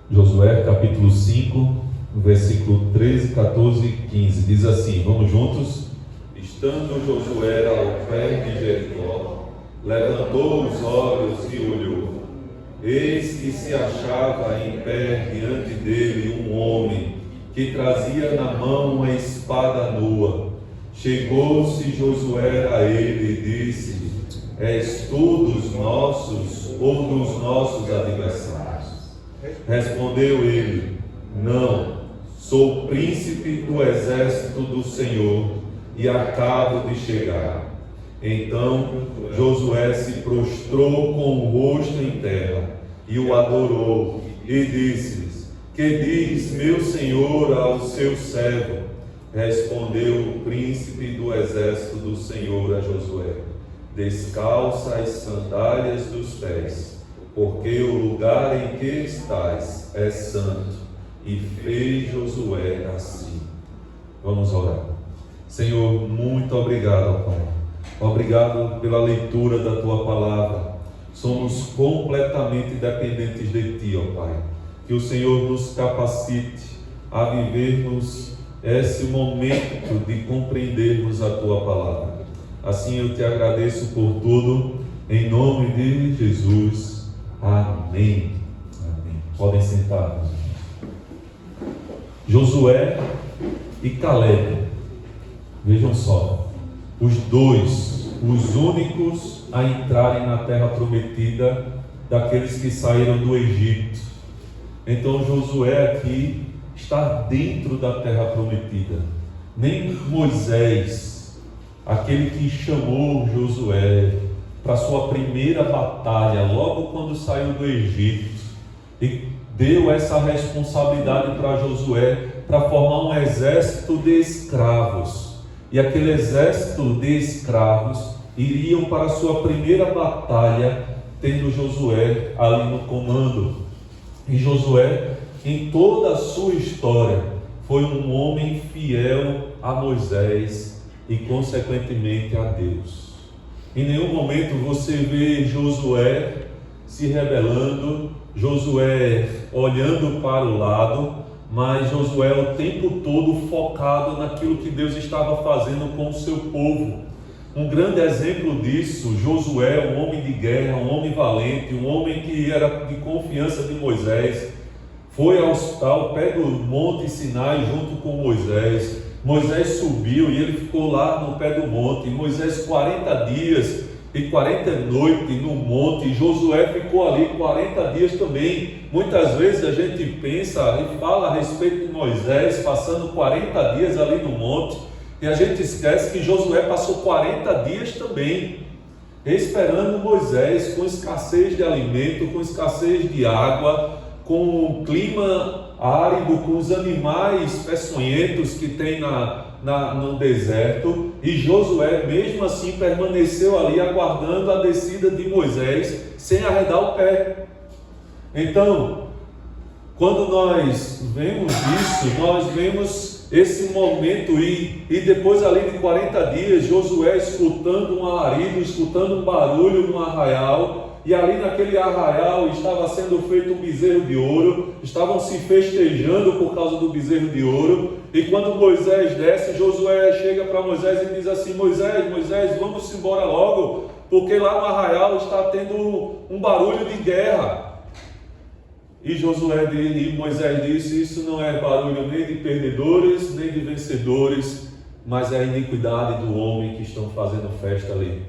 Josué capítulo 5, versículo 13, 14 e 15, diz assim, vamos juntos? Estando Josué ao pé de Jericó, levantou os olhos e olhou. Eis que se achava em pé diante dele um homem, que trazia na mão uma espada nua. Chegou-se Josué a ele e disse: És tu dos nossos ou dos nossos adversários? Respondeu ele: Não, sou príncipe do exército do Senhor e acabo de chegar. Então Josué se prostrou com o rosto em terra e o adorou e disse-lhes: Que diz meu senhor ao seu servo? Respondeu o príncipe do exército do Senhor a Josué: Descalça as sandálias dos pés, porque o lugar em que estás é santo. E fez Josué assim. Vamos orar. Senhor, muito obrigado, Pai. Obrigado pela leitura da Tua palavra. Somos completamente dependentes de Ti, ó Pai. Que o Senhor nos capacite a vivermos esse momento de compreendermos a Tua palavra. Assim eu Te agradeço por tudo, em nome de Jesus. Amém. Amém. Podem sentar. Josué e Caleb, vejam só, os dois, os únicos a entrarem na terra prometida daqueles que saíram do Egito. Então Josué aqui está dentro da terra prometida. Nem Moisés, aquele que chamou Josué para sua primeira batalha, logo quando saiu do Egito, e deu essa responsabilidade para Josué para formar um exército de escravos. E aquele exército de escravos iriam para a sua primeira batalha, tendo Josué ali no comando. E Josué, em toda a sua história, foi um homem fiel a Moisés e consequentemente a Deus. Em nenhum momento você vê Josué se rebelando, Josué olhando para o lado, mas Josué o tempo todo focado naquilo que Deus estava fazendo com o seu povo. Um grande exemplo disso, Josué, um homem de guerra, um homem valente, um homem que era de confiança de Moisés, foi ao pé do Monte Sinai junto com Moisés. Moisés subiu e ele ficou lá no pé do monte. Moisés 40 dias e 40 noites no monte, e Josué ficou ali 40 dias também. Muitas vezes a gente pensa e fala a respeito de Moisés passando 40 dias ali no monte, e a gente esquece que Josué passou 40 dias também, esperando Moisés, com escassez de alimento, com escassez de água, com o clima árido, com os animais peçonhentos que tem no deserto, e Josué mesmo assim permaneceu ali aguardando a descida de Moisés sem arredar o pé. Então, quando nós vemos isso, nós vemos esse momento e depois ali de 40 dias, Josué escutando um alarido, escutando um barulho no arraial, e ali naquele arraial estava sendo feito um bezerro de ouro, estavam se festejando por causa do bezerro de ouro, e quando Moisés desce, Josué chega para Moisés e diz assim: Moisés, vamos embora logo, porque lá no arraial está tendo um barulho de guerra. E Moisés disse: Isso não é barulho nem de perdedores, nem de vencedores, mas é a iniquidade do homem que estão fazendo festa ali.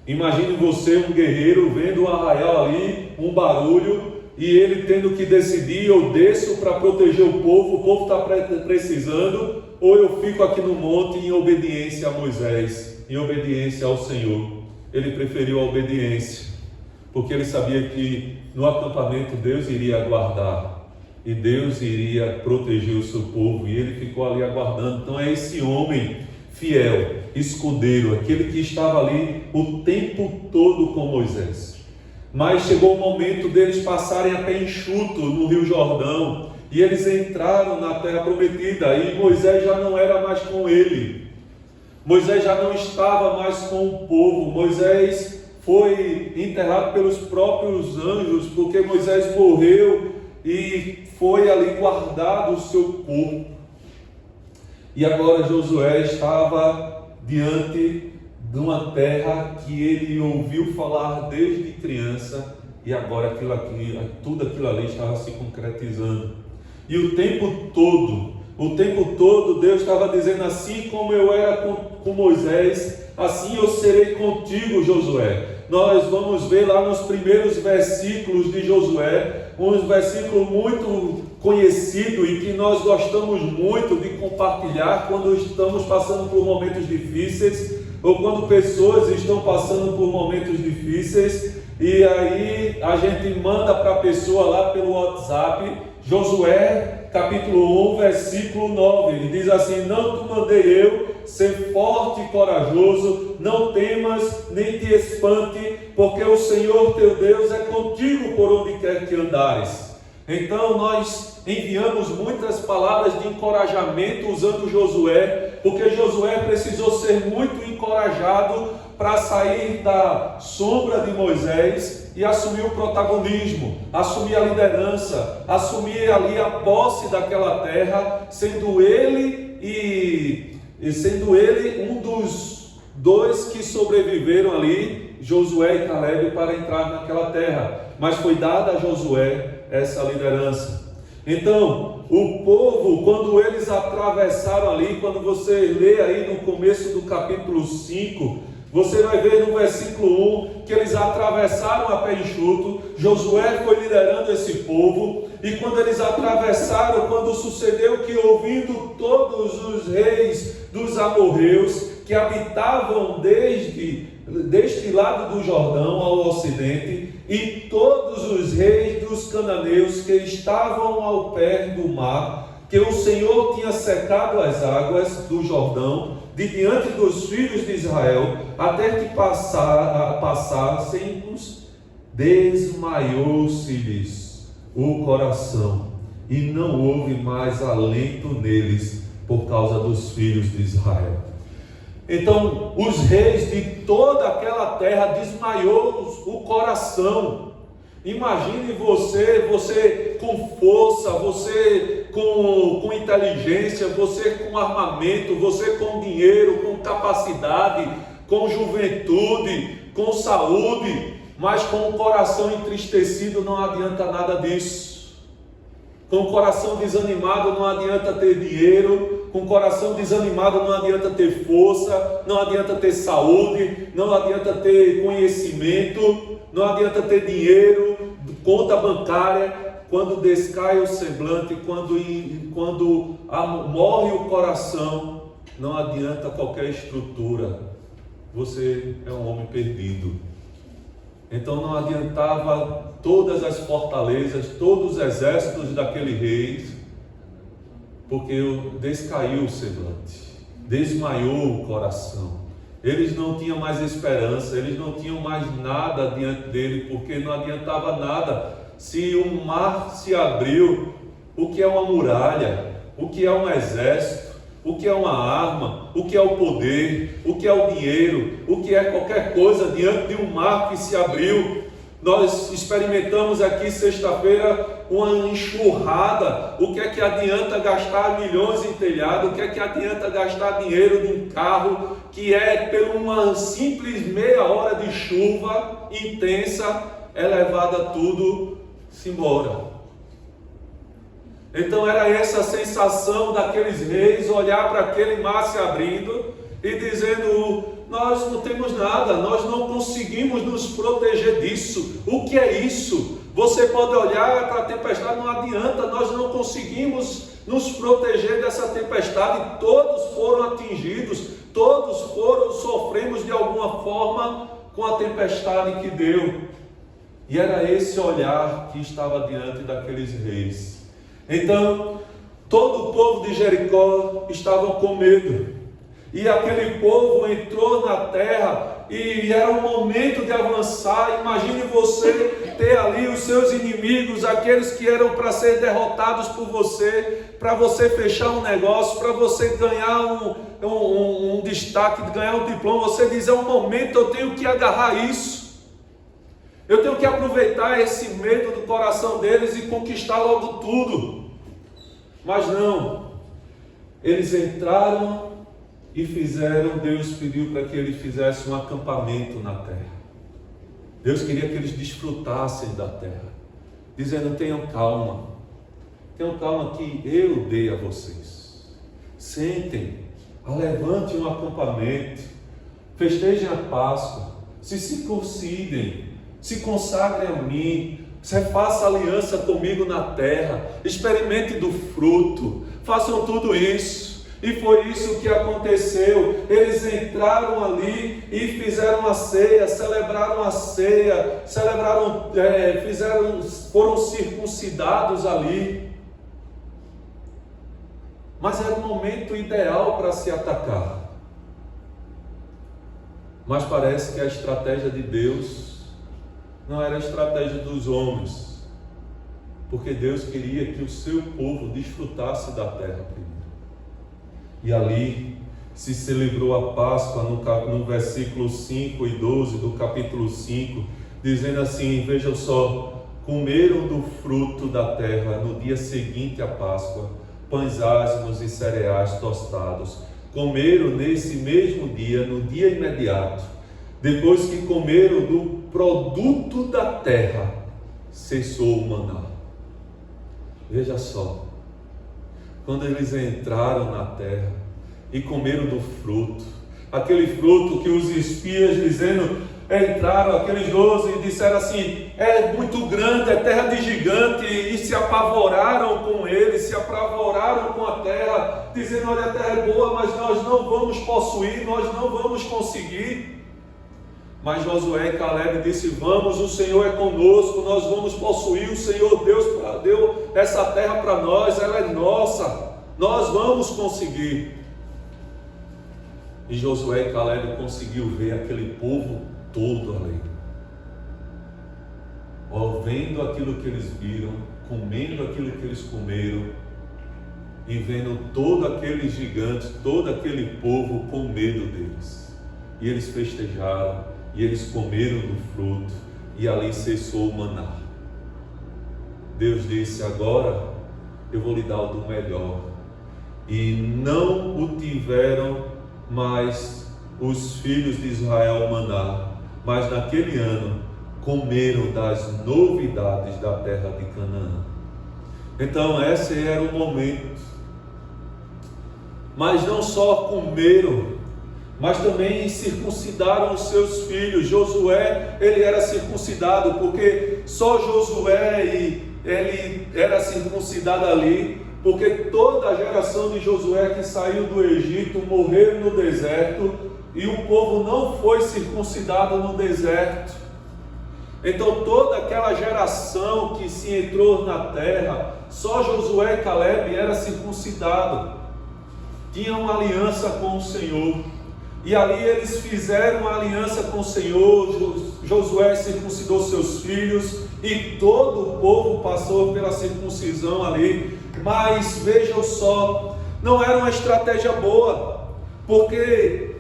Imagine você, um guerreiro, vendo um arraial ali, um barulho, e ele tendo que decidir: eu desço para proteger o povo está precisando, ou eu fico aqui no monte em obediência a Moisés, em obediência ao Senhor. Ele preferiu a obediência, porque ele sabia que no acampamento Deus iria aguardar, e Deus iria proteger o seu povo, e ele ficou ali aguardando. Então é esse homem fiel, escudeiro, aquele que estava ali o tempo todo com Moisés. Mas chegou o momento deles passarem a pé enxuto no Rio Jordão, e eles entraram na terra prometida, e Moisés já não era mais com ele, Moisés já não estava mais com o povo. Moisés foi enterrado pelos próprios anjos, porque Moisés morreu e foi ali guardado o seu corpo. E agora Josué estava diante de uma terra que ele ouviu falar desde criança, e agora tudo aquilo ali estava se concretizando. E o tempo todo Deus estava dizendo: assim como eu era com Moisés, assim eu serei contigo, Josué. Nós vamos ver lá nos primeiros versículos de Josué, um versículo muito conhecido e que nós gostamos muito de compartilhar quando estamos passando por momentos difíceis, ou quando pessoas estão passando por momentos difíceis, e aí a gente manda para a pessoa lá pelo WhatsApp, Josué capítulo 1, versículo 9, ele diz assim: não te mandei eu ser forte e corajoso, não temas nem te espante, porque o Senhor teu Deus é contigo por onde quer que andares. Então nós enviamos muitas palavras de encorajamento usando Josué, porque Josué precisou ser muito encorajado para sair da sombra de Moisés e assumir o protagonismo, assumir a liderança, assumir ali a posse daquela terra, sendo ele um dos dois que sobreviveram ali, Josué e Caleb, para entrar naquela terra. Mas foi dada a Josué essa liderança. Então, o povo, quando eles atravessaram ali, quando você lê aí no começo do capítulo 5, você vai ver no versículo 1 que eles atravessaram a pé enxuto. Josué foi liderando esse povo, e quando eles atravessaram, quando sucedeu que, ouvindo todos os reis dos amorreus que habitavam deste lado do Jordão ao ocidente, e todos os reis dos cananeus que estavam ao pé do mar, que o Senhor tinha secado as águas do Jordão de diante dos filhos de Israel, até que passassem, desmaiou-se-lhes o coração, e não houve mais alento neles por causa dos filhos de Israel. Então, os reis de toda aquela terra desmaiou o coração. Imagine você com força, você com inteligência, você com armamento, você com dinheiro, com capacidade, com juventude, com saúde, mas com o coração entristecido não adianta nada disso. Com o coração desanimado não adianta ter dinheiro, com o coração desanimado não adianta ter força, não adianta ter saúde, não adianta ter conhecimento, não adianta ter dinheiro, conta bancária. Quando descai o semblante, quando morre o coração, não adianta qualquer estrutura, você é um homem perdido. Então não adiantava todas as fortalezas, todos os exércitos daquele rei, porque descaiu o semblante, desmaiou o coração. Eles não tinham mais esperança, eles não tinham mais nada diante dele, porque não adiantava nada. Se um mar se abriu, o que é uma muralha, o que é um exército, o que é uma arma, o que é o poder, o que é o dinheiro, o que é qualquer coisa diante de um mar que se abriu? Nós experimentamos aqui sexta-feira uma enxurrada. O que é que adianta gastar milhões em telhado? O que é que adianta gastar dinheiro em carro que é por uma simples meia hora de chuva intensa é levada tudo-se embora? Então era essa a sensação daqueles reis, olhar para aquele mar se abrindo e dizendo: nós não temos nada, nós não conseguimos nos proteger disso. O que é isso? Você pode olhar para a tempestade, não adianta, nós não conseguimos nos proteger dessa tempestade. Todos foram atingidos, sofremos de alguma forma com a tempestade que deu. E era esse olhar que estava diante daqueles reis. Então, todo o povo de Jericó estava com medo. E aquele povo entrou na terra e era um momento de avançar. Imagine você ter ali os seus inimigos, aqueles que eram para ser derrotados por você, para você fechar um negócio, para você ganhar um destaque, ganhar um diploma. Você diz: é um momento, eu tenho que agarrar isso. Eu tenho que aproveitar esse medo do coração deles e conquistar logo tudo. Mas não. Eles entraram e fizeram, Deus pediu para que ele fizesse um acampamento na terra. Deus queria que eles desfrutassem da terra, dizendo: tenham calma que eu dei a vocês. Sentem, alevantem um acampamento, festejem a Páscoa, se circuncidem, se consagrem a mim, faça aliança comigo na terra, experimente do fruto, façam tudo isso. E foi isso que aconteceu. Eles entraram ali e fizeram a ceia, celebraram a ceia, foram circuncidados ali. Mas era o momento ideal para se atacar. Mas parece que a estratégia de Deus não era a estratégia dos homens, porque Deus queria que o seu povo desfrutasse da terra primeiro. E ali se celebrou a Páscoa no versículo 5 e 12 do capítulo 5, dizendo assim: vejam só, comeram do fruto da terra no dia seguinte à Páscoa, pães ázimos e cereais tostados. Comeram nesse mesmo dia, no dia imediato, depois que comeram do produto da terra, cessou o maná. Veja só, quando eles entraram na terra e comeram do fruto, aquele fruto que os espias entraram, aqueles 12, e disseram assim: é muito grande, é terra de gigante, e se apavoraram com ele, se apavoraram com a terra, dizendo: olha, a terra é boa, mas nós não vamos possuir, nós não vamos conseguir. Mas Josué e Caleb disseram: vamos, o Senhor é conosco, nós vamos possuir, o Senhor Deus deu essa terra para nós, ela é nossa, nós vamos conseguir. E Josué e Caleb conseguiu ver aquele povo todo ali, vendo aquilo que eles viram, comendo aquilo que eles comeram, e vendo todos aqueles gigantes, todo aquele povo com medo deles. E eles festejaram, e eles comeram do fruto, e ali cessou o maná. Deus disse: agora eu vou lhe dar o do melhor. E não o tiveram mais os filhos de Israel maná, mas naquele ano comeram das novidades da terra de Canaã. Então esse era o momento. Mas não só comeram, mas também circuncidaram os seus filhos. Josué, ele era circuncidado, porque só Josué ele era circuncidado ali, porque toda a geração de Josué que saiu do Egito morreu no deserto, e o povo não foi circuncidado no deserto. Então toda aquela geração que se entrou na terra, só Josué e Caleb era circuncidado, tinham uma aliança com o Senhor. E ali eles fizeram uma aliança com o Senhor. Josué circuncidou seus filhos, e todo o povo passou pela circuncisão ali. Mas vejam só, não era uma estratégia boa, porque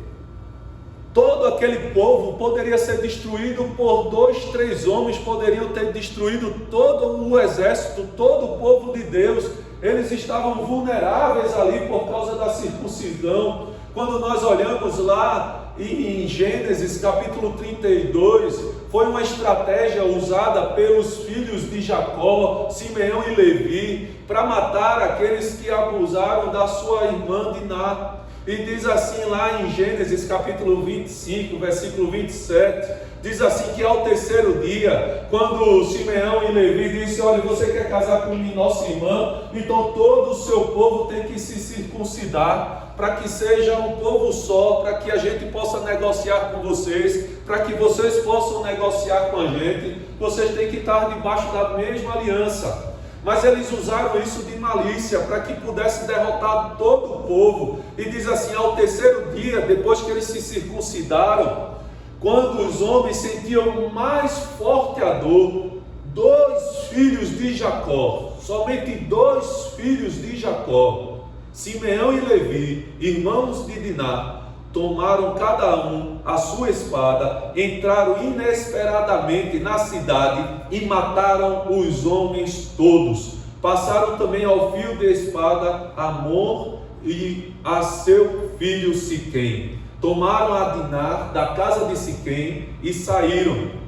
todo aquele povo poderia ser destruído por 2, 3 homens, poderiam ter destruído todo o exército, todo o povo de Deus. Eles estavam vulneráveis ali por causa da circuncisão. Quando nós olhamos lá em Gênesis capítulo 32, foi uma estratégia usada pelos filhos de Jacó, Simeão e Levi, para matar aqueles que abusaram da sua irmã Diná. E diz assim lá em Gênesis capítulo 25, versículo 27, diz assim que ao terceiro dia, quando Simeão e Levi disse: olha, você quer casar com nossa irmã? Então todo o seu povo tem que se circuncidar, para que seja um povo só, para que a gente possa negociar com vocês, para que vocês possam negociar com a gente, vocês têm que estar debaixo da mesma aliança. Mas eles usaram isso de malícia, para que pudesse derrotar todo o povo. E diz assim: ao terceiro dia, depois que eles se circuncidaram, quando os homens sentiam mais forte a dor, 2 filhos de Jacó, somente 2 filhos de Jacó, Simeão e Levi, irmãos de Diná, tomaram cada um a sua espada, entraram inesperadamente na cidade e mataram os homens todos. Passaram também ao fio de espada Amor e a seu filho Siquém. Tomaram a Dinar da casa de Siquém e saíram.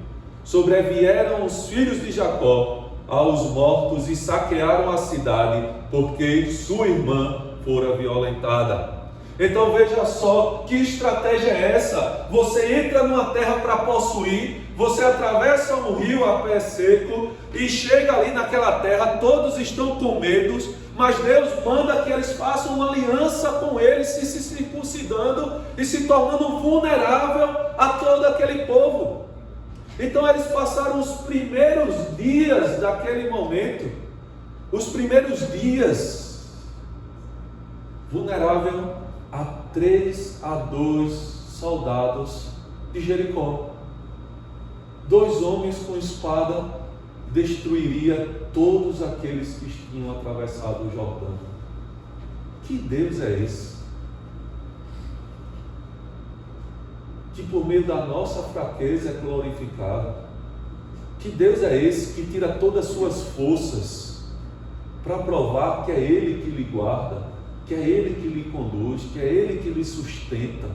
Sobrevieram os filhos de Jacó aos mortos e saquearam a cidade, porque sua irmã fora violentada. Então veja só que estratégia é essa. Você entra numa terra para possuir, você atravessa um rio a pé seco e chega ali naquela terra, todos estão com medo, mas Deus manda que eles façam uma aliança com eles, se circuncidando e se tornando vulnerável a todo aquele povo. Então eles passaram os primeiros dias daquele momento, os primeiros dias, vulnerável a 3 a 2 soldados de Jericó. 2 homens com espada destruiria todos aqueles que tinham atravessado o Jordão. Que Deus é esse? Que por meio da nossa fraqueza é glorificado. Que Deus é esse que tira todas as suas forças para provar que é Ele que lhe guarda, que é Ele que lhe conduz, que é Ele que lhe sustenta.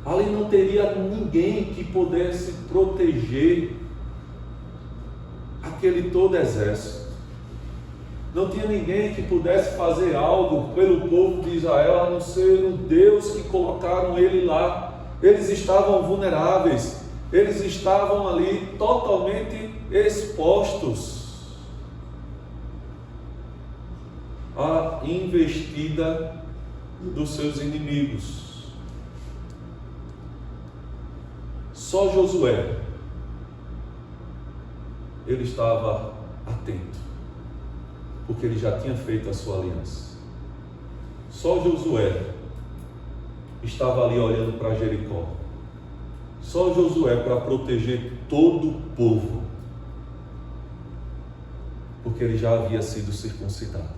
Ali não teria ninguém que pudesse proteger aquele todo exército. Não tinha ninguém que pudesse fazer algo pelo povo de Israel, a não ser o Deus que colocaram ele lá. Eles estavam vulneráveis, eles estavam ali totalmente expostos à investida dos seus inimigos. Só Josué, ele estava atento, porque ele já tinha feito a sua aliança. Só Josué estava ali olhando para Jericó. Só Josué para proteger todo o povo, porque ele já havia sido circuncidado.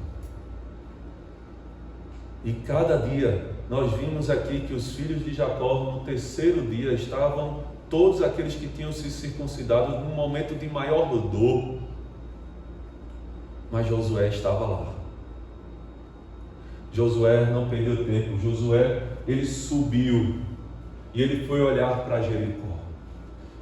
E cada dia, nós vimos aqui que os filhos de Jacó, no terceiro dia, estavam todos aqueles que tinham se circuncidado num momento de maior dor. Mas Josué estava lá. Josué não perdeu tempo. Josué, ele subiu e ele foi olhar para Jericó.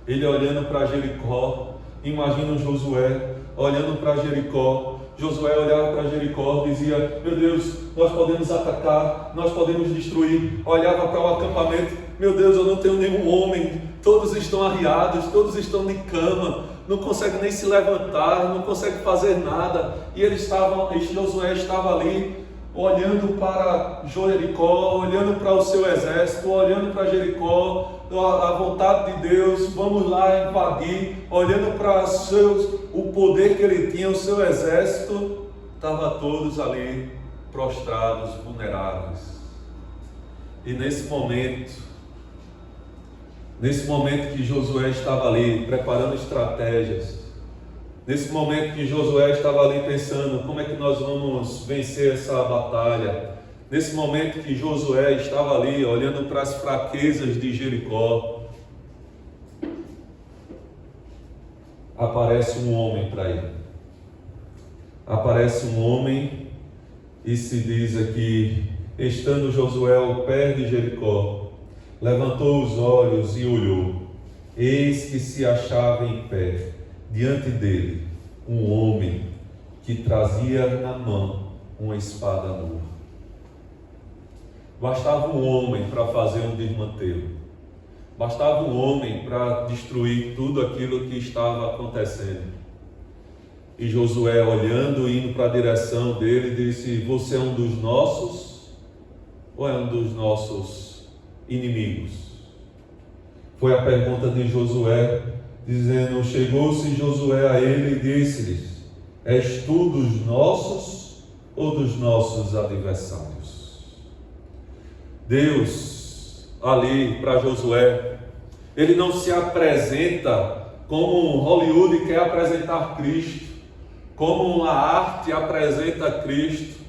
Ele olhando para Jericó, imagina Josué olhando para Jericó. Josué olhava para Jericó e dizia: meu Deus, nós podemos atacar, nós podemos destruir. Olhava para o acampamento: meu Deus, eu não tenho nenhum homem, todos estão arriados, todos estão de cama, não conseguem nem se levantar, não conseguem fazer nada. E Josué estava ali olhando para Jericó, olhando para o seu exército, olhando para Jericó, a vontade de Deus, vamos lá invadir, olhando para o poder que ele tinha, o seu exército, estavam todos ali prostrados, vulneráveis. E nesse momento que Josué estava ali preparando estratégias, nesse momento que Josué estava ali pensando como é que nós vamos vencer essa batalha, nesse momento que Josué estava ali olhando para as fraquezas de Jericó, aparece um homem para ele. Aparece um homem e se diz aqui: estando Josué ao pé de Jericó, levantou os olhos e olhou, eis que se achava em pé diante dele um homem que trazia na mão uma espada nua. Bastava um homem para fazer um desmantelo. Bastava um homem para destruir tudo aquilo que estava acontecendo. E Josué, olhando e indo para a direção dele, disse: você é um dos nossos ou é um dos nossos inimigos? Foi a pergunta de Josué, dizendo: chegou-se Josué a ele e disse-lhes: és tu dos nossos ou dos nossos adversários? Deus, ali para Josué, ele não se apresenta como Hollywood quer apresentar Cristo, como a arte apresenta Cristo.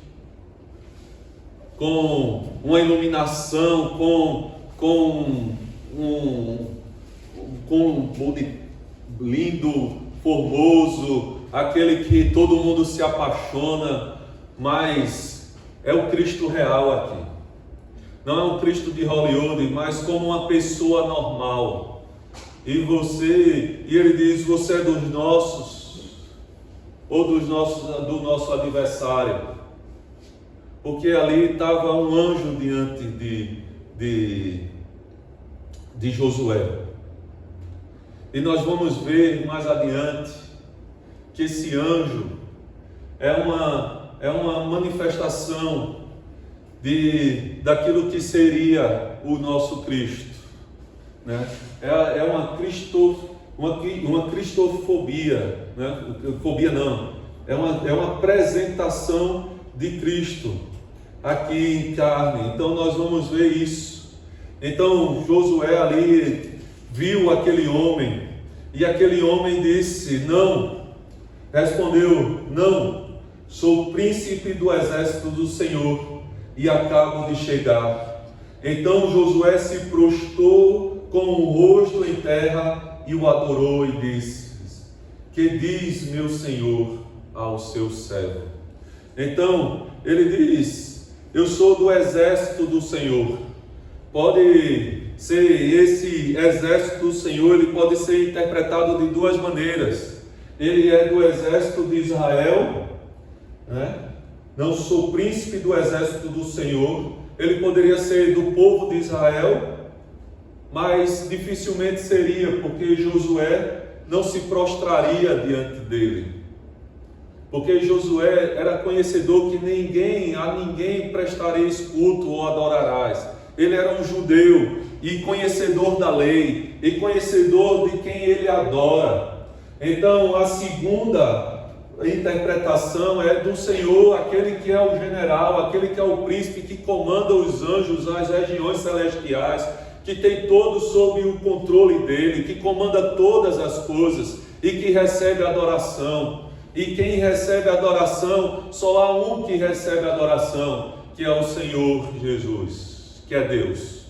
com uma iluminação, com um body lindo, formoso, aquele que todo mundo se apaixona, mas é o Cristo real aqui. Não é um Cristo de Hollywood, mas como uma pessoa normal. E ele diz, você é dos nossos, ou do nosso adversário. Porque ali estava um anjo diante de Josué. E nós vamos ver mais adiante que esse anjo é uma manifestação daquilo que seria o nosso Cristo, né? É uma cristofobia, né? Fobia não, é uma apresentação de Cristo aqui em carne. Então nós vamos ver isso. Então Josué ali viu aquele homem, e aquele homem disse, respondeu, não, sou príncipe do exército do Senhor, e acabo de chegar. Então Josué se prostrou com o rosto em terra, e o adorou, e disse, que diz meu Senhor ao seu servo? Então ele diz, eu sou do exército do Senhor. Pode ser esse exército do Senhor, ele pode ser interpretado de duas maneiras. Ele é do exército de Israel, né? Não sou príncipe do exército do Senhor. Ele poderia ser do povo de Israel, mas dificilmente seria, porque Josué não se prostraria diante dele. Porque Josué era conhecedor que a ninguém prestareis culto ou adorarás. Ele era um judeu e conhecedor da lei, e conhecedor de quem ele adora. Então a segunda interpretação é do Senhor, aquele que é o general, aquele que é o príncipe, que comanda os anjos, as regiões celestiais, que tem todo sob o controle dele, que comanda todas as coisas e que recebe adoração. E quem recebe adoração, só há um que recebe adoração, que é o Senhor Jesus, que é Deus.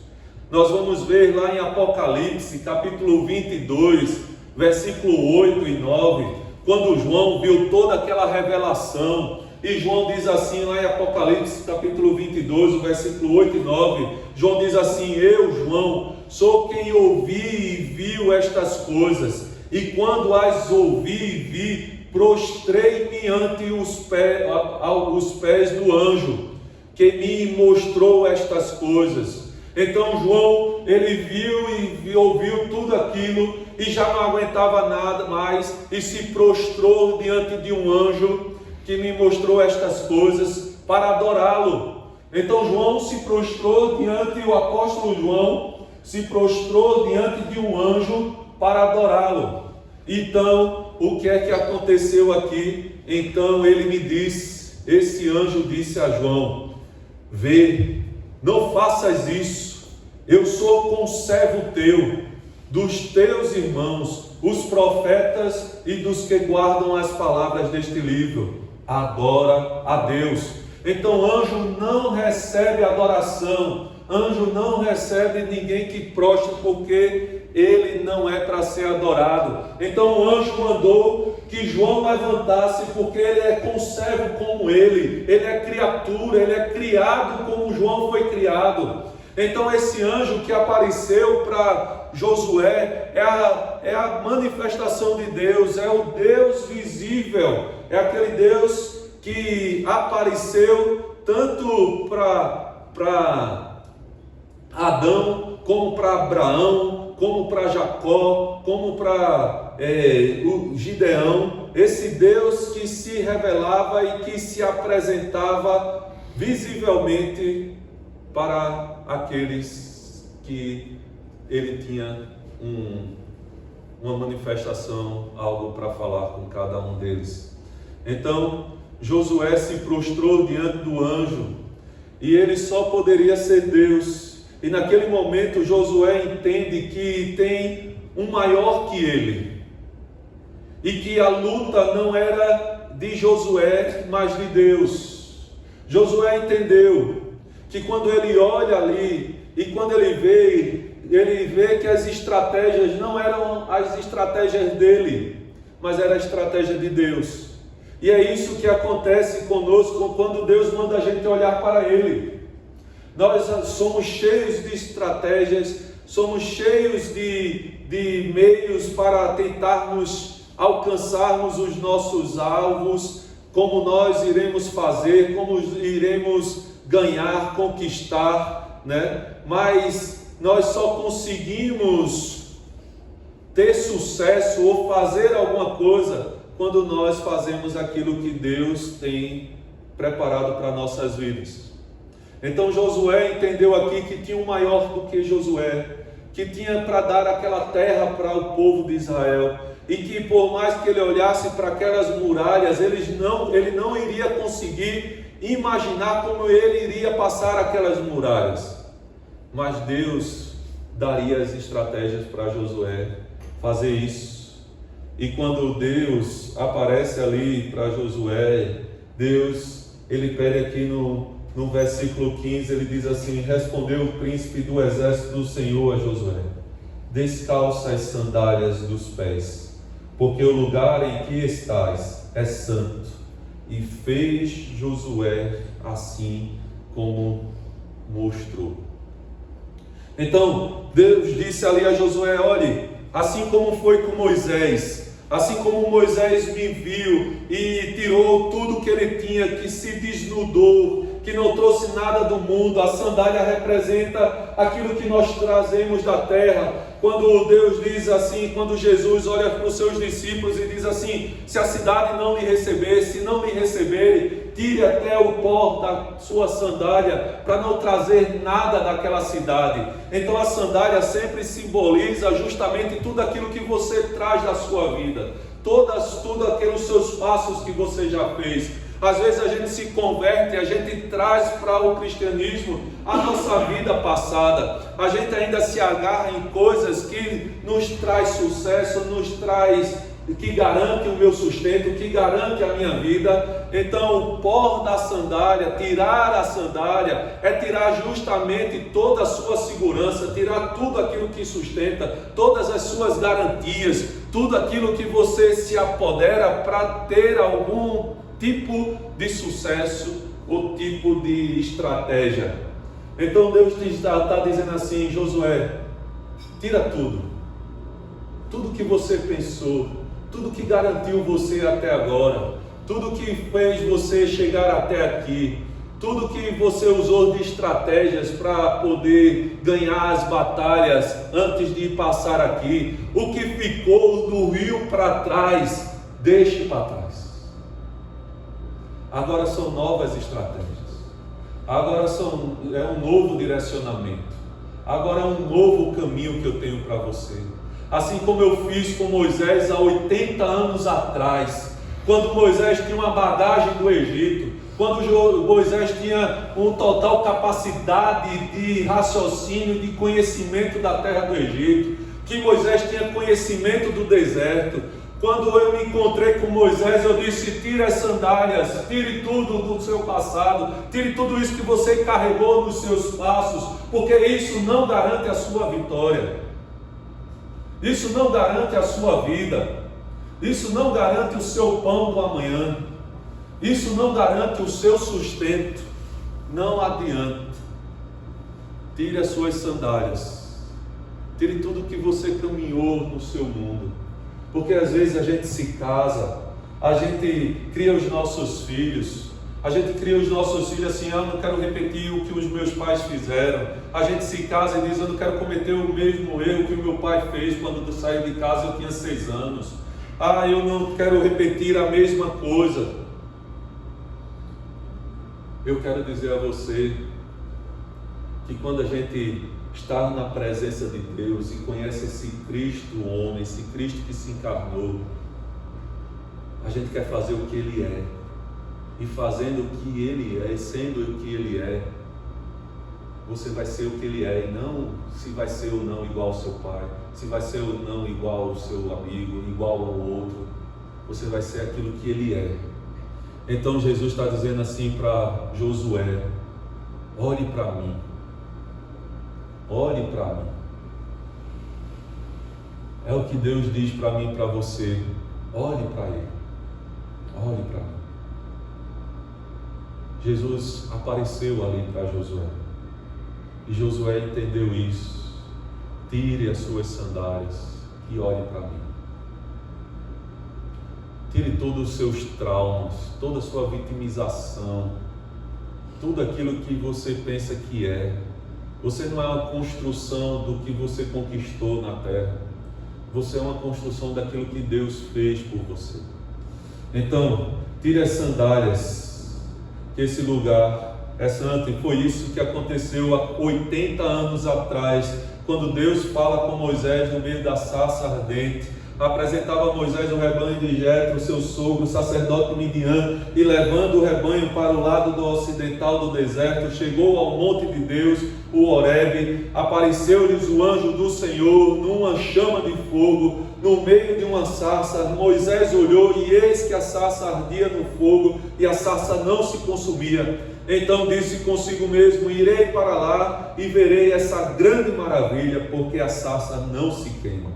Nós vamos ver lá em Apocalipse, capítulo 22, versículo 8 e 9, quando João viu toda aquela revelação, e João diz assim lá em Apocalipse, capítulo 22, o versículo 8 e 9, João diz assim, eu, João, sou quem ouvi e viu estas coisas, e quando as ouvi e vi, prostrei-me ante os pés do anjo, que me mostrou estas coisas. Então João, ele viu e ouviu tudo aquilo, e já não aguentava nada mais, e se prostrou diante de um anjo, que me mostrou estas coisas, para adorá-lo. Então João se prostrou o apóstolo João, se prostrou diante de um anjo, para adorá-lo. Então, o que é que aconteceu aqui? Então ele me disse, esse anjo disse a João, vê, não faças isso, eu sou conservo teu, dos teus irmãos, os profetas e dos que guardam as palavras deste livro, adora a Deus. Então anjo não recebe adoração, anjo não recebe ninguém que prostre, porque ele não é para ser adorado. Então o anjo mandou que João levantasse, porque ele é conservo como ele é criatura, ele é criado como João foi criado. Então esse anjo que apareceu para Josué é a manifestação de Deus, é o Deus visível, é aquele Deus que apareceu tanto para Adão, como para Abraão, como para Jacó, como para o Gideão, esse Deus que se revelava e que se apresentava visivelmente para aqueles que ele tinha uma manifestação, algo para falar com cada um deles. Então Josué se prostrou diante do anjo, e ele só poderia ser Deus. E naquele momento Josué entende que tem um maior que ele, e que a luta não era de Josué, mas de Deus. Josué entendeu que quando ele olha ali e quando ele vê que as estratégias não eram as estratégias dele, mas era a estratégia de Deus. E é isso que acontece conosco quando Deus manda a gente olhar para Ele. Nós somos cheios de estratégias, somos cheios de meios para tentarmos alcançarmos os nossos alvos, como nós iremos fazer, como iremos ganhar, conquistar, né? Mas nós só conseguimos ter sucesso ou fazer alguma coisa quando nós fazemos aquilo que Deus tem preparado para nossas vidas. Então Josué entendeu aqui que tinha um maior do que Josué, que tinha para dar aquela terra para o povo de Israel, e que por mais que ele olhasse para aquelas muralhas, ele não iria conseguir imaginar como ele iria passar aquelas muralhas. Mas Deus daria as estratégias para Josué fazer isso. E quando Deus aparece ali para Josué, ele pede aqui no versículo 15, ele diz assim: respondeu o príncipe do exército do Senhor a Josué: descalça as sandálias dos pés, porque o lugar em que estás é santo. E fez Josué assim como mostrou. Então Deus disse ali a Josué: olhe, assim como foi com Moisés, assim como Moisés me viu e tirou tudo que ele tinha, que se desnudou, que não trouxe nada do mundo. A sandália representa aquilo que nós trazemos da terra. Quando Deus diz assim, quando Jesus olha para os seus discípulos e diz assim: se a cidade não lhe receber, se não lhe receberem, tire até o pó da sua sandália, para não trazer nada daquela cidade. Então a sandália sempre simboliza justamente tudo aquilo que você traz da sua vida, tudo aqueles seus passos que você já fez. Às vezes a gente se converte, a gente traz para o cristianismo a nossa vida passada, a gente ainda se agarra em coisas que nos traz sucesso, que garante o meu sustento, que garante a minha vida. Então o pó da sandália, tirar a sandália, é tirar justamente toda a sua segurança, tirar tudo aquilo que sustenta, todas as suas garantias, tudo aquilo que você se apodera para ter algum tipo de sucesso ou tipo de estratégia. Então Deus está dizendo assim: Josué, tira tudo que você pensou, tudo que garantiu você até agora, tudo que fez você chegar até aqui, tudo que você usou de estratégias para poder ganhar as batalhas antes de passar aqui, o que ficou do rio para trás, deixe para trás. Agora são novas estratégias, agora é um novo direcionamento, agora é um novo caminho que eu tenho para você. Assim como eu fiz com Moisés há 80 anos atrás, quando Moisés tinha uma bagagem do Egito, quando Moisés tinha uma total capacidade de raciocínio, de conhecimento da terra do Egito, que Moisés tinha conhecimento do deserto. Quando eu me encontrei com Moisés, eu disse: tire as sandálias, tire tudo do seu passado, tire tudo isso que você carregou nos seus passos, porque isso não garante a sua vitória, isso não garante a sua vida, isso não garante o seu pão do amanhã, isso não garante o seu sustento. Não adianta. Tire as suas sandálias, tire tudo que você caminhou no seu mundo. Porque às vezes a gente se casa, a gente cria os nossos filhos, assim: eu não quero repetir o que os meus pais fizeram. A gente se casa e diz: eu não quero cometer o mesmo erro que o meu pai fez quando eu saí de casa, eu tinha 6 anos. Eu não quero repetir a mesma coisa. Eu quero dizer a você que quando a gente estar na presença de Deus e conhece esse Cristo homem, esse Cristo que se encarnou, a gente quer fazer o que Ele é, e fazendo o que Ele é, e sendo o que Ele é, você vai ser o que Ele é, e não se vai ser ou não igual ao seu pai, se vai ser ou não igual ao seu amigo, igual ao outro. Você vai ser aquilo que Ele é. Então Jesus está dizendo assim para Josué: olhe para mim. Olhe para mim. É o que Deus diz para mim e para você. Olhe para Ele. Olhe para mim. Jesus apareceu ali para Josué. E Josué entendeu isso. Tire as suas sandálias e olhe para mim. Tire todos os seus traumas, toda a sua vitimização, tudo aquilo que você pensa que é. Você não é uma construção do que você conquistou na terra. Você é uma construção daquilo que Deus fez por você. Então, tire as sandálias, que esse lugar é santo. E foi isso que aconteceu há 80 anos atrás, quando Deus fala com Moisés no meio da sarça ardente. Apresentava a Moisés o rebanho de Jetro, seu sogro, sacerdote de Midian, e levando o rebanho para o lado do ocidental do deserto, chegou ao monte de Deus, o Horebe. Apareceu-lhes o anjo do Senhor numa chama de fogo, no meio de uma sarça. Moisés olhou e eis que a sarça ardia no fogo e a sarça não se consumia. Então disse consigo mesmo: irei para lá e verei essa grande maravilha, porque a sarça não se queima.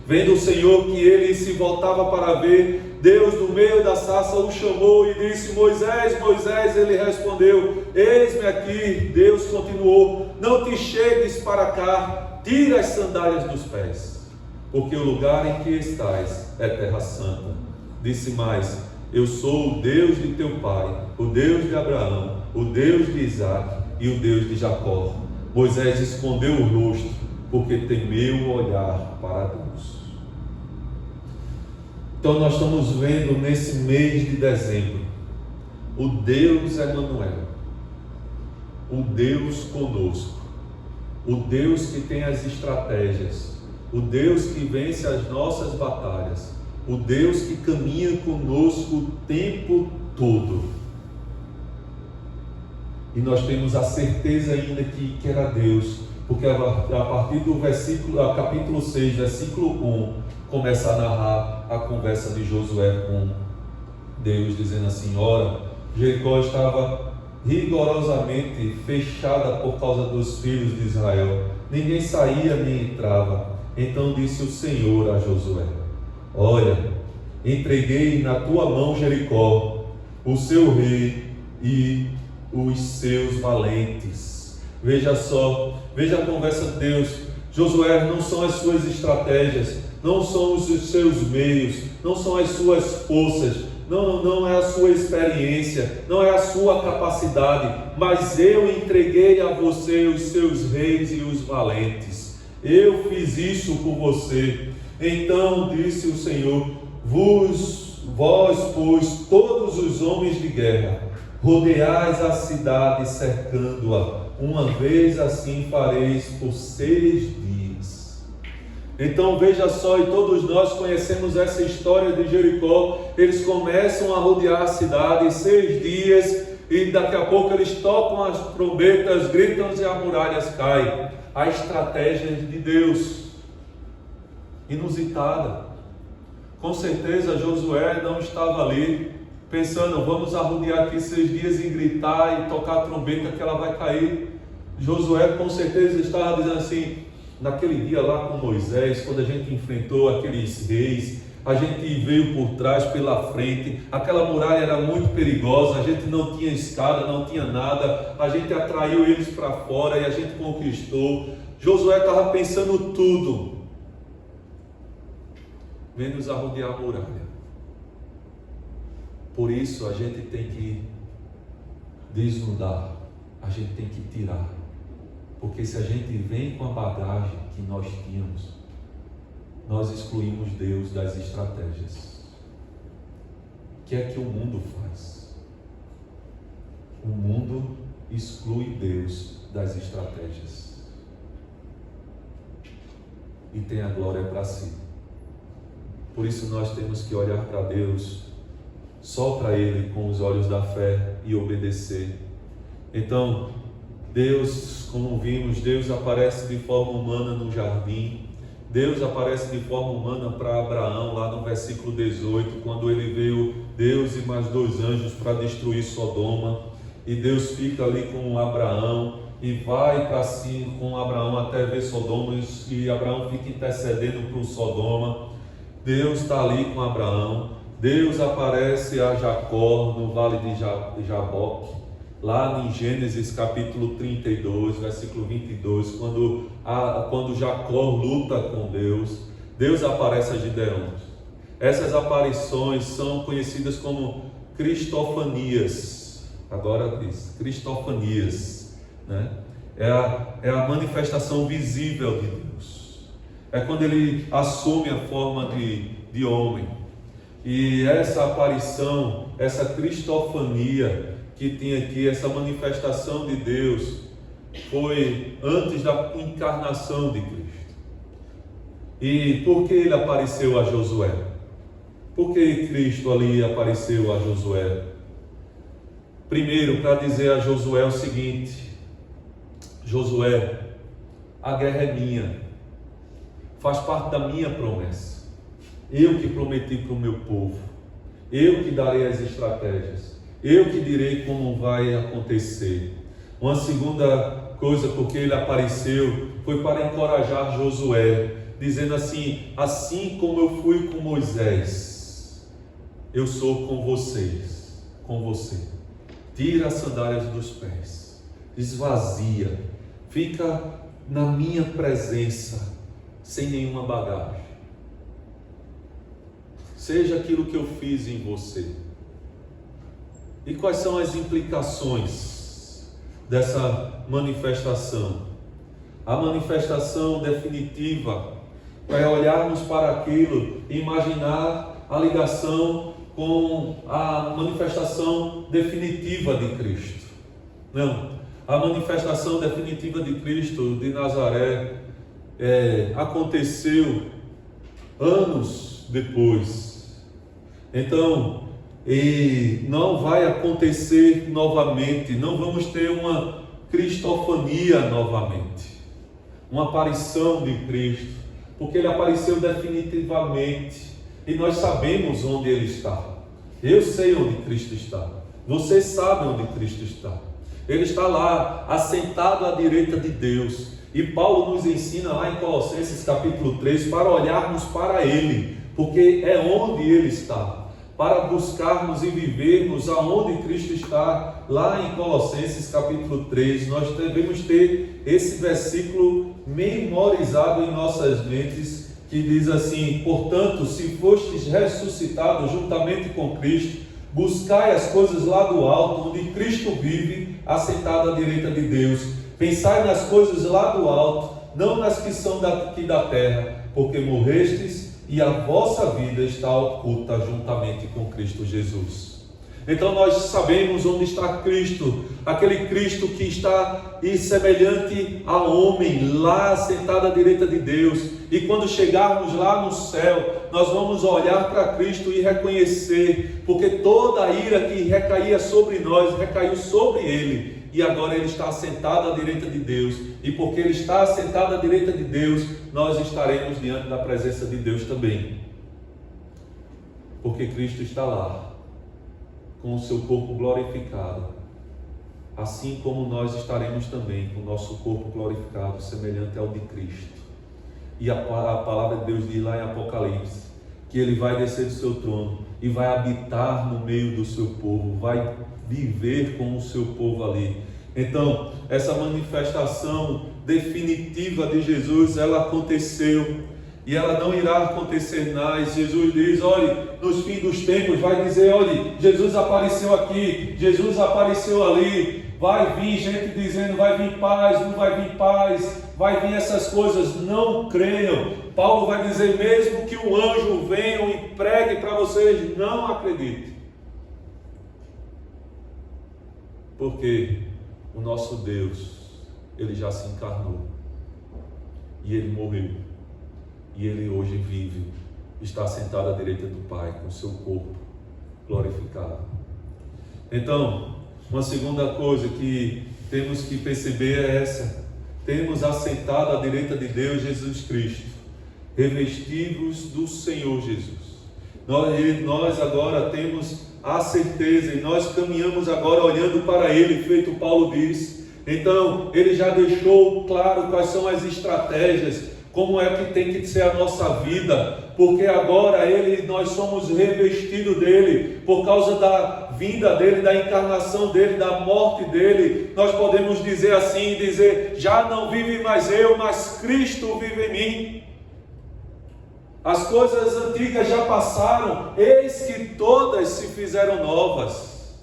Vendo o Senhor que ele se voltava para ver, Deus no meio da sarça o chamou e disse: Moisés, Moisés. Ele respondeu: eis-me aqui. Deus continuou: não te chegues para cá, tira as sandálias dos pés, porque o lugar em que estás é terra santa. Disse mais: eu sou o Deus de teu pai, o Deus de Abraão, o Deus de Isaque e o Deus de Jacó. Moisés escondeu o rosto, porque temeu olhar para Deus. Então nós estamos vendo nesse mês de dezembro o Deus Emanuel, o Deus conosco, o Deus que tem as estratégias, o Deus que vence as nossas batalhas, o Deus que caminha conosco o tempo todo. E nós temos a certeza ainda que era Deus, porque a partir do capítulo 6, versículo 1, começa a narrar a conversa de Josué com Deus, dizendo assim: ora, Jericó estava rigorosamente fechada por causa dos filhos de Israel, ninguém saía nem entrava. Então disse o Senhor a Josué: olha, entreguei na tua mão Jericó, o seu rei e os seus valentes. Veja só, veja a conversa de Deus. Josué, não são as suas estratégias, não são os seus meios, não são as suas forças, não é a sua experiência, não é a sua capacidade, mas eu entreguei a você os seus reis e os valentes. Eu fiz isso por você. Então disse o Senhor: vós, pois, todos os homens de guerra, rodeais a cidade cercando-a. Uma vez assim fareis por 6 dias. Então veja só, e todos nós conhecemos essa história de Jericó. Eles começam a rodear a cidade em 6 dias, e daqui a pouco eles tocam as trombetas, gritam e as muralhas caem. A estratégia de Deus, inusitada. Com certeza Josué não estava ali pensando: vamos arrodear aqui 6 dias e gritar e tocar a trombeta que ela vai cair. Josué com certeza estava dizendo assim: naquele dia lá com Moisés, quando a gente enfrentou aqueles reis, a gente veio por trás, pela frente, aquela muralha era muito perigosa, a gente não tinha escada, não tinha nada, a gente atraiu eles para fora e a gente conquistou. Josué estava pensando tudo, menos arrodear a muralha. Por isso a gente tem que desnudar, a gente tem que tirar, porque se a gente vem com a bagagem que nós tínhamos, nós excluímos Deus das estratégias. O que é que o mundo faz? O mundo exclui Deus das estratégias e tem a glória para si. Por isso nós temos que olhar para Deus, só para Ele, com os olhos da fé, e obedecer. Então Deus, como vimos, Deus aparece de forma humana no jardim. Deus aparece de forma humana para Abraão, lá no versículo 18, quando ele veio, Deus e mais 2 anjos, para destruir Sodoma. e Deus fica ali com Abraão e vai para cima com Abraão até ver Sodoma, e Abraão fica intercedendo por Sodoma. Deus está ali com Abraão. Deus aparece a Jacó no vale de Jaboque, lá em Gênesis capítulo 32, versículo 22, quando Jacó luta com Deus, Deus aparece a Gideão. Essas aparições são conhecidas como cristofanias. Agora diz, cristofanias, né? É a manifestação visível de Deus. É quando ele assume a forma de homem. E essa aparição, essa cristofania que tem aqui, essa manifestação de Deus, foi antes da encarnação de Cristo. E por que ele apareceu a Josué? Por que Cristo ali apareceu a Josué? Primeiro, para dizer a Josué o seguinte: Josué, a guerra é minha, faz parte da minha promessa. Eu que prometi para o meu povo, eu que darei as estratégias, eu que direi como vai acontecer. Uma segunda coisa, porque ele apareceu, foi para encorajar Josué, dizendo assim: assim como eu fui com Moisés, eu sou com vocês, com você. Tira as sandálias dos pés, esvazia, fica na minha presença, sem nenhuma bagagem. Seja aquilo que eu fiz em você. E quais são as implicações dessa manifestação? A manifestação definitiva é olharmos para aquilo e imaginar a ligação com a manifestação definitiva de Cristo. Não, a manifestação definitiva de Cristo de Nazaré aconteceu anos depois. Então, e não vai acontecer novamente, não vamos ter uma cristofania novamente, uma aparição de Cristo, porque ele apareceu definitivamente e nós sabemos onde ele está. Eu sei onde Cristo está, você sabe onde Cristo está. Ele está lá, assentado à direita de Deus, e Paulo nos ensina lá em Colossenses capítulo 3 para olharmos para ele, porque é onde ele está, para buscarmos e vivermos aonde Cristo está. Lá em Colossenses capítulo 3, nós devemos ter esse versículo memorizado em nossas mentes, que diz assim: portanto, se fostes ressuscitados juntamente com Cristo, buscai as coisas lá do alto, onde Cristo vive, assentado à direita de Deus. Pensai nas coisas lá do alto, não nas que são daqui da terra, porque morrestes e a vossa vida está oculta juntamente com Cristo Jesus. Então nós sabemos onde está Cristo, aquele Cristo que está semelhante a homem, lá sentado à direita de Deus. E quando chegarmos lá no céu, nós vamos olhar para Cristo e reconhecer, porque toda a ira que recaía sobre nós, recaiu sobre ele. E agora ele está assentado à direita de Deus, e porque ele está assentado à direita de Deus, nós estaremos diante da presença de Deus também, porque Cristo está lá, com o seu corpo glorificado, assim como nós estaremos também com o nosso corpo glorificado, semelhante ao de Cristo. E a palavra de Deus diz lá em Apocalipse, que ele vai descer do seu trono, e vai habitar no meio do seu povo, vai viver com o seu povo ali. Então, essa manifestação definitiva de Jesus, ela aconteceu, e ela não irá acontecer mais. Jesus diz: olhe, nos fins dos tempos, vai dizer: olhe, Jesus apareceu aqui, Jesus apareceu ali. Vai vir gente dizendo: vai vir paz, não vai vir paz, vai vir essas coisas, não creiam. Paulo vai dizer: mesmo que o anjo venha e pregue para vocês, não acreditem. Porque o nosso Deus, ele já se encarnou, e ele morreu, e ele hoje vive, está sentado à direita do Pai, com seu corpo glorificado. Então, uma segunda coisa que temos que perceber é essa: temos assentado à direita de Deus Jesus Cristo, revestidos do Senhor Jesus. Nós agora temos a certeza e nós caminhamos agora olhando para Ele, feito Paulo diz. Então, Ele já deixou claro quais são as estratégias, como é que tem que ser a nossa vida, porque agora nós somos revestidos dele, por causa da vinda dele, da encarnação dele, da morte dele. Nós podemos dizer assim, já não vive mais eu, mas Cristo vive em mim. As coisas antigas já passaram, eis que todas se fizeram novas.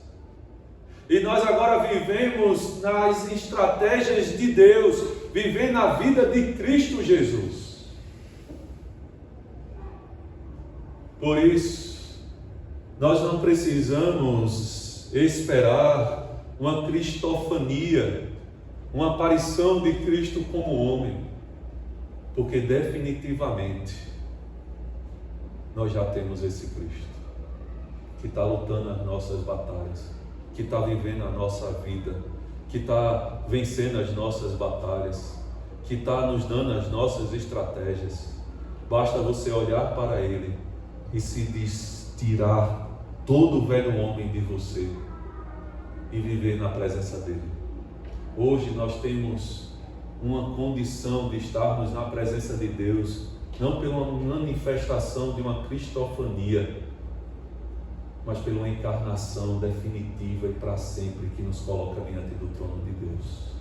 E nós agora vivemos nas estratégias de Deus, vivendo a vida de Cristo Jesus. Por isso, nós não precisamos esperar uma cristofania, uma aparição de Cristo como homem, porque definitivamente nós já temos esse Cristo, que está lutando as nossas batalhas, que está vivendo a nossa vida, que está vencendo as nossas batalhas, que está nos dando as nossas estratégias. Basta você olhar para Ele e se tirar todo o velho homem de você e viver na presença dEle. Hoje nós temos uma condição de estarmos na presença de Deus, não pela manifestação de uma cristofania, mas pela encarnação definitiva e para sempre que nos coloca diante do trono de Deus.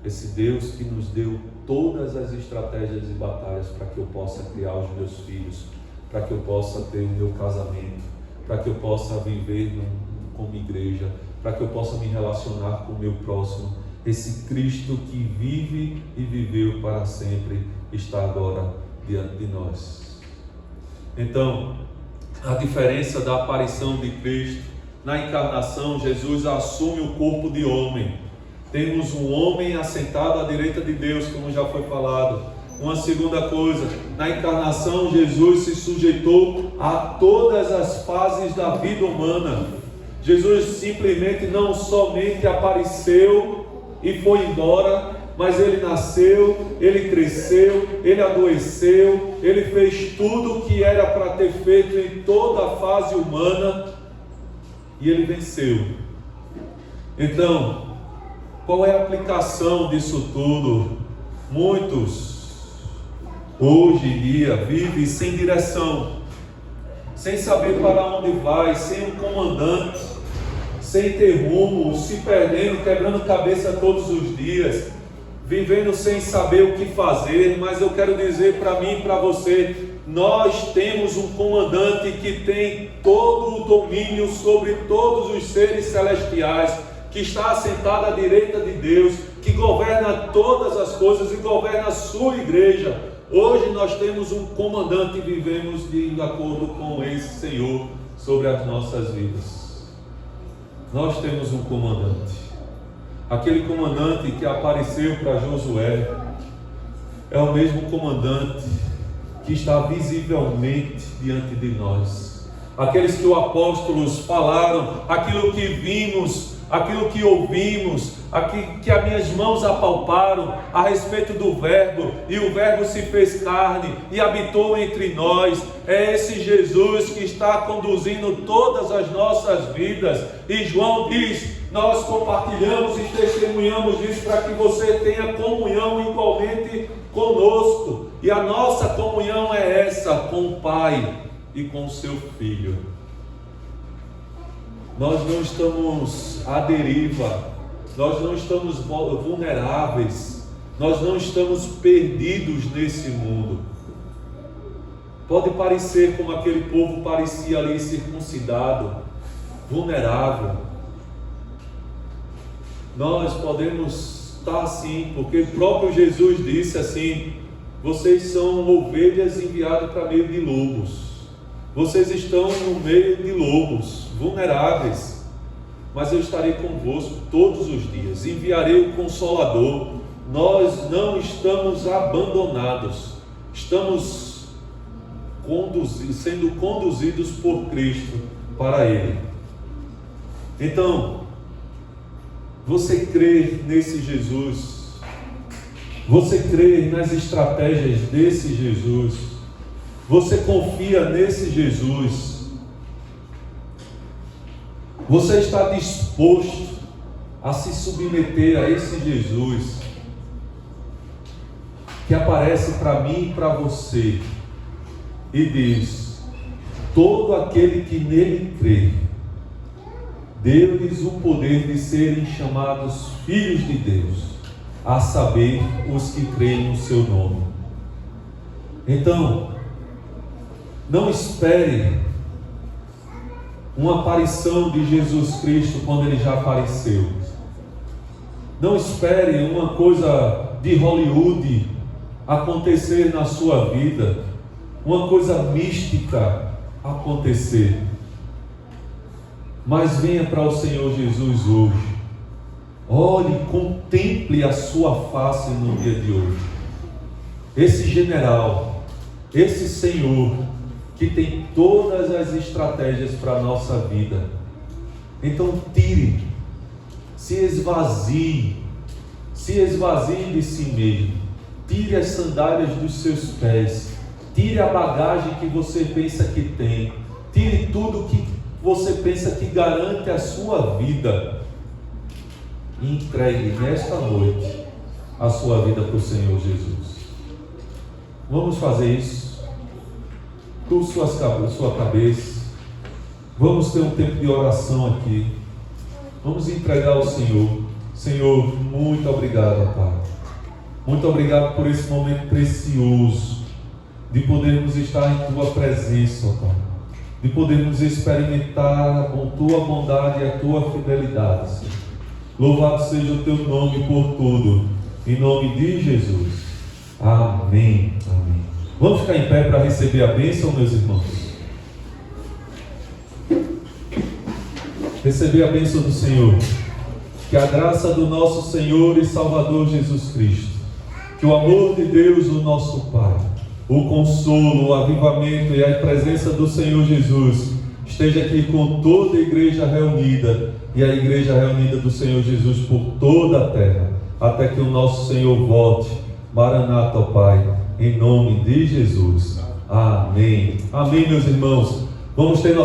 Esse Deus que nos deu todas as estratégias e batalhas para que eu possa criar os meus filhos, para que eu possa ter o meu casamento, para que eu possa viver como igreja, para que eu possa me relacionar com o meu próximo. Esse Cristo que vive e viveu para sempre está agora diante de nós. Então, a diferença da aparição de Cristo: na encarnação, Jesus assume o corpo de homem. Temos um homem assentado à direita de Deus, como já foi falado. Uma segunda coisa: na encarnação, Jesus se sujeitou a todas as fases da vida humana. Jesus simplesmente não somente apareceu e foi embora, mas Ele nasceu, Ele cresceu, Ele adoeceu, Ele fez tudo o que era para ter feito em toda a fase humana e Ele venceu. Então, qual é a aplicação disso tudo? Muitos, hoje em dia, vivem sem direção, sem saber para onde vai, sem um comandante, sem ter rumo, se perdendo, quebrando cabeça todos os dias, vivendo sem saber o que fazer. Mas eu quero dizer para mim e para você, nós temos um comandante que tem todo o domínio sobre todos os seres celestiais, que está assentado à direita de Deus, que governa todas as coisas e governa a sua igreja. Hoje nós temos um comandante e vivemos de acordo com esse Senhor sobre as nossas vidas. Nós temos um comandante. Aquele comandante que apareceu para Josué é o mesmo comandante que está visivelmente diante de nós. Aqueles que os apóstolos falaram, aquilo que vimos, aquilo que ouvimos, aquilo que as minhas mãos apalparam a respeito do Verbo, e o Verbo se fez carne e habitou entre nós. É esse Jesus que está conduzindo todas as nossas vidas. E João diz: nós compartilhamos e testemunhamos isso para que você tenha comunhão igualmente conosco. E a nossa comunhão é essa, com o Pai e com o seu Filho. Nós não estamos à deriva, nós não estamos vulneráveis, nós não estamos perdidos nesse mundo. Pode parecer como aquele povo parecia ali, circuncidado, vulnerável. Nós podemos estar assim, porque o próprio Jesus disse assim: vocês são ovelhas enviadas para meio de lobos. Vocês estão no meio de lobos, vulneráveis, mas eu estarei convosco todos os dias, enviarei o Consolador. Nós não estamos abandonados, estamos sendo conduzidos por Cristo para Ele. Então, você crê nesse Jesus? Você crê nas estratégias desse Jesus? Você confia nesse Jesus? Você está disposto a se submeter a esse Jesus que aparece para mim e para você e diz: todo aquele que nele crê, deu-lhes o poder de serem chamados filhos de Deus, a saber, os que creem no seu nome. Então, não espere uma aparição de Jesus Cristo quando ele já apareceu. Não espere uma coisa de Hollywood acontecer na sua vida, uma coisa mística acontecer. Mas venha para o Senhor Jesus hoje. Olhe, contemple a sua face no dia de hoje. Esse general, esse Senhor, que tem todas as estratégias para a nossa vida. Então tire, se esvazie de si mesmo. Tire as sandálias dos seus pés. Tire a bagagem que você pensa que tem. Tire tudo que você pensa que garante a sua vida. E entregue nesta noite a sua vida para o Senhor Jesus. Vamos fazer isso. Curve sua cabeça. Vamos ter um tempo de oração aqui. Vamos entregar ao Senhor. Senhor, muito obrigado, Pai. Muito obrigado por esse momento precioso de podermos estar em Tua presença, Pai. De podermos experimentar com Tua bondade e a Tua fidelidade, Senhor. Louvado seja o Teu nome por tudo. Em nome de Jesus. Amém. Amém. Vamos ficar em pé para receber a bênção, meus irmãos. Receber a bênção do Senhor. Que a graça do nosso Senhor e Salvador Jesus Cristo, que o amor de Deus, o nosso Pai, o consolo, o avivamento e a presença do Senhor Jesus esteja aqui com toda a igreja reunida e a igreja reunida do Senhor Jesus por toda a terra, até que o nosso Senhor volte. Maranata, ó Pai, em nome de Jesus. Amém. Amém, meus irmãos. Vamos ter